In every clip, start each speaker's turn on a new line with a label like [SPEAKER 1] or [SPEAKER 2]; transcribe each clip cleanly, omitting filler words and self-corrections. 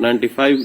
[SPEAKER 1] 95,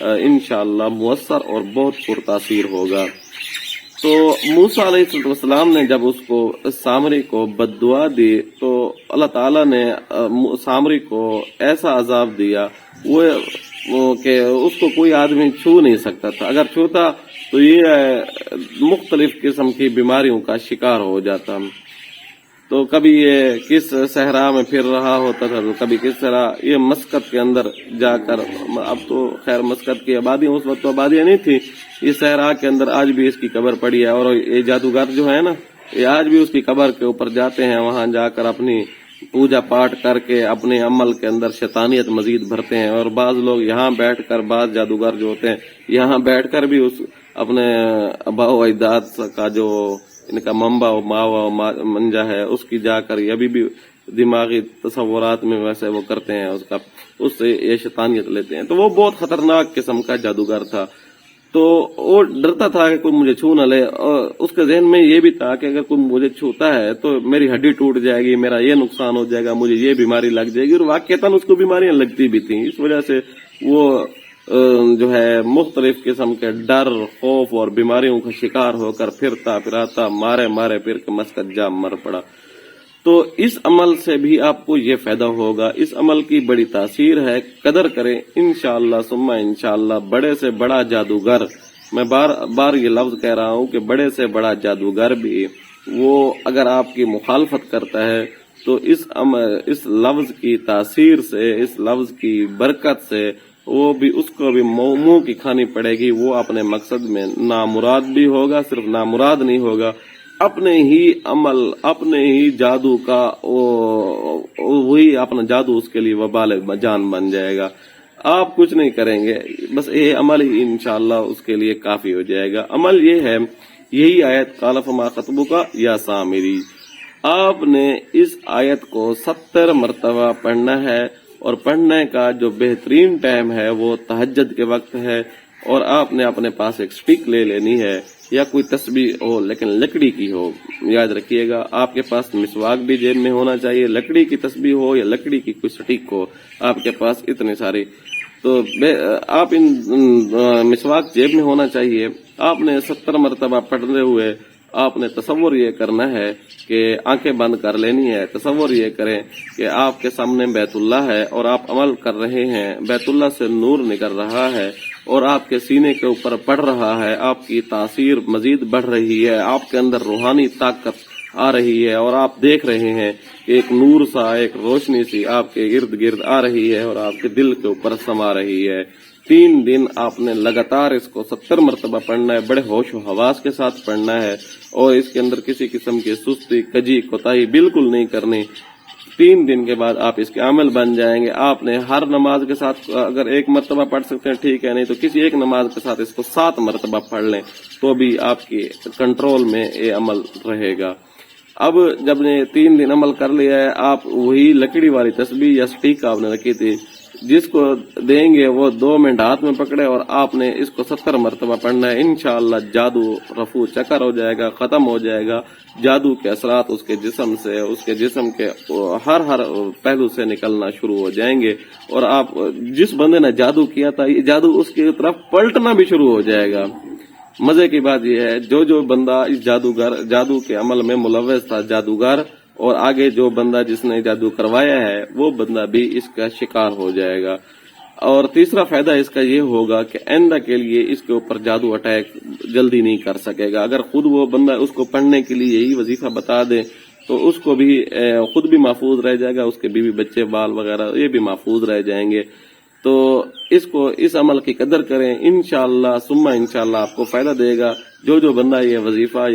[SPEAKER 1] انشاءاللہ مؤثر اور بہت پرتاثیر ہوگا۔ تو موسیٰ علیہ السلام نے جب اس کو سامری کو بد دعا دی تو اللہ تعالیٰ نے سامری کو ایسا عذاب دیا وہ کہ اس کو کوئی آدمی چھو نہیں سکتا تھا، اگر چھوتا تو یہ مختلف قسم کی بیماریوں کا شکار ہو جاتا۔ تو کبھی یہ کس صحرا میں پھر رہا ہوتا تھا تو کبھی کس طرح یہ مسقط کے اندر جا کر، اب تو خیر مسقط کی آبادیاں اس وقت تو آبادیاں نہیں تھی، یہ صحرا کے اندر آج بھی اس کی قبر پڑی ہے، اور یہ جادوگر جو ہے نا یہ آج بھی اس کی قبر کے اوپر جاتے ہیں، وہاں جا کر اپنی پوجا پاٹ کر کے اپنے عمل کے اندر شیطانیت مزید بھرتے ہیں۔ اور بعض لوگ یہاں بیٹھ کر، بعض جادوگر جو ہوتے ہیں یہاں بیٹھ کر بھی اس اپنے آباء و اجداد کا جو ان کا منبع و ماوا و منجا ہے اس کی جا کر ابھی بھی دماغی تصورات میں ویسے وہ کرتے ہیں، اس سے یہ شیطانیت لیتے ہیں۔ تو وہ بہت خطرناک قسم کا جادوگر تھا، تو وہ ڈرتا تھا کہ کوئی مجھے چھو نہ لے، اور اس کے ذہن میں یہ بھی تھا کہ اگر کوئی مجھے چھوتا ہے تو میری ہڈی ٹوٹ جائے گی، میرا یہ نقصان ہو جائے گا، مجھے یہ بیماری لگ جائے گی، اور واقعتاً اس کو بیماریاں لگتی بھی تھیں۔ اس وجہ سے وہ جو ہے مختلف قسم کے ڈر، خوف اور بیماریوں کا شکار ہو کر پھرتا پھراتا مارے پھر کے مسقط جا مر پڑا۔ تو اس عمل سے بھی آپ کو یہ فائدہ ہوگا، اس عمل کی بڑی تاثیر ہے، قدر کریں انشاءاللہ ثم انشاءاللہ۔ بڑے سے بڑا جادوگر، میں بار بار یہ لفظ کہہ رہا ہوں کہ بڑے سے بڑا جادوگر بھی وہ اگر آپ کی مخالفت کرتا ہے تو اس لفظ کی تاثیر سے، اس لفظ کی برکت سے وہ بھی، اس کو بھی منہ کی کھانی پڑے گی، وہ اپنے مقصد میں نامراد بھی ہوگا، صرف نامراد نہیں ہوگا، اپنے ہی عمل، اپنے ہی جادو کا وہی اپنا جادو اس کے لیے وبال جان بن جائے گا۔ آپ کچھ نہیں کریں گے، بس یہ عمل ہی انشاءاللہ اس کے لیے کافی ہو جائے گا۔ عمل یہ ہے، یہی آیت قال فما خطبک یا سامری، آپ نے اس آیت کو 70 مرتبہ پڑھنا ہے، اور پڑھنے کا جو بہترین ٹائم ہے وہ تہجد کے وقت ہے، اور آپ نے اپنے پاس ایک سٹک لے لینی ہے یا کوئی تسبیح ہو لیکن لکڑی کی ہو، یاد رکھیے گا آپ کے پاس مسواک بھی جیب میں ہونا چاہیے، لکڑی کی تسبیح ہو یا لکڑی کی کوئی سٹک ہو آپ کے پاس، اتنے سارے تو آپ ان مسواک جیب میں ہونا چاہیے۔ آپ نے 70 مرتبہ پڑھتے ہوئے آپ نے تصور یہ کرنا ہے کہ آنکھیں بند کر لینی ہے، تصور یہ کریں کہ آپ کے سامنے بیت اللہ ہے اور آپ عمل کر رہے ہیں، بیت اللہ سے نور نکل رہا ہے اور آپ کے سینے کے اوپر پڑ رہا ہے، آپ کی تاثیر مزید بڑھ رہی ہے، آپ کے اندر روحانی طاقت آ رہی ہے، اور آپ دیکھ رہے ہیں کہ ایک نور سا، ایک روشنی سی آپ کے ارد گرد آ رہی ہے اور آپ کے دل کے اوپر سما رہی ہے۔ 3 دن آپ نے لگاتار اس کو 70 مرتبہ پڑھنا ہے، بڑے ہوش و حواس کے ساتھ پڑھنا ہے، اور اس کے اندر کسی قسم کی سستی، کجی، کوتاہی بالکل نہیں کرنی۔ 3 دن کے بعد آپ اس کے عمل بن جائیں گے۔ آپ نے ہر نماز کے ساتھ اگر 1 مرتبہ پڑھ سکتے ہیں ٹھیک ہے، نہیں تو کسی ایک نماز کے ساتھ اس کو 7 مرتبہ پڑھ لیں تو بھی آپ کی کنٹرول میں یہ عمل رہے گا۔ اب جب نے 3 دن عمل کر لیا ہے، آپ وہی لکڑی والی تسبیح یا سٹیک آپ نے رکھی تھی، جس کو دیں گے وہ 2 منٹ ہاتھ میں پکڑے اور آپ نے اس کو 70 مرتبہ پڑھنا ہے۔ انشاءاللہ جادو رفو چکر ہو جائے گا، ختم ہو جائے گا، جادو کے اثرات اس کے جسم سے، اس کے جسم کے ہر پہلو سے نکلنا شروع ہو جائیں گے، اور آپ جس بندے نے جادو کیا تھا یہ جادو اس کی طرف پلٹنا بھی شروع ہو جائے گا۔ مزے کی بات یہ ہے جو بندہ اس جادو کے عمل میں ملوث تھا، جادوگر، اور آگے جو بندہ جس نے جادو کروایا ہے وہ بندہ بھی اس کا شکار ہو جائے گا۔ اور تیسرا فائدہ اس کا یہ ہوگا کہ آئندہ کے لیے اس کے اوپر جادو اٹیک جلدی نہیں کر سکے گا۔ اگر خود وہ بندہ اس کو پڑھنے کے لیے یہی وظیفہ بتا دے تو اس کو بھی خود بھی محفوظ رہ جائے گا، اس کے بیوی بچے بال وغیرہ یہ بھی محفوظ رہ جائیں گے۔ تو اس عمل کی قدر کریں، انشاءاللہ ثم انشاءاللہ آپ کو فائدہ دے گا۔ جو بندہ یہ وظیفہ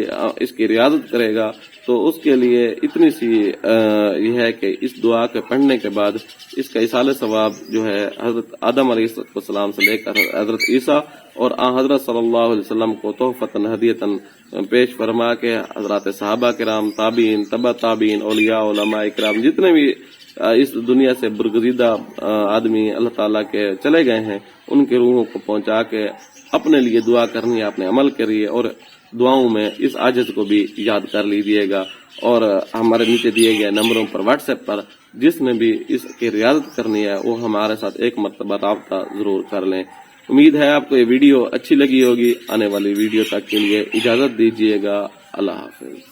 [SPEAKER 1] اس کی ریاضت کرے گا تو اس کے لیے اتنی سی یہ ہے کہ اس دعا کے پڑھنے کے بعد اس کا ایصال ثواب جو ہے حضرت آدم علیہ السلام سے لے کر حضرت عیسیٰ اور حضرت صلی اللہ علیہ وسلم کو تحفتاً ہدیتاً پیش فرما کے حضرات صحابہ کرام، تابعین، تبع تابعین، اولیاء، علماء کرام، جتنے بھی اس دنیا سے برگزیدہ آدمی اللہ تعالیٰ کے چلے گئے ہیں، ان کے روحوں کو پہنچا کے اپنے لیے دعا کرنی ہے، اپنے عمل کریے، اور دعاؤں میں اس عاجز کو بھی یاد کر لیجیے گا، اور ہمارے نیچے دیے گئے نمبروں پر واٹس ایپ پر جس نے بھی اس کی ریاضت کرنی ہے وہ ہمارے ساتھ 1 مرتبہ رابطہ ضرور کر لیں۔ امید ہے آپ کو یہ ویڈیو اچھی لگی ہوگی. آنے والی ویڈیو تک کے لیے اجازت دیجیے گا. اللہ حافظ.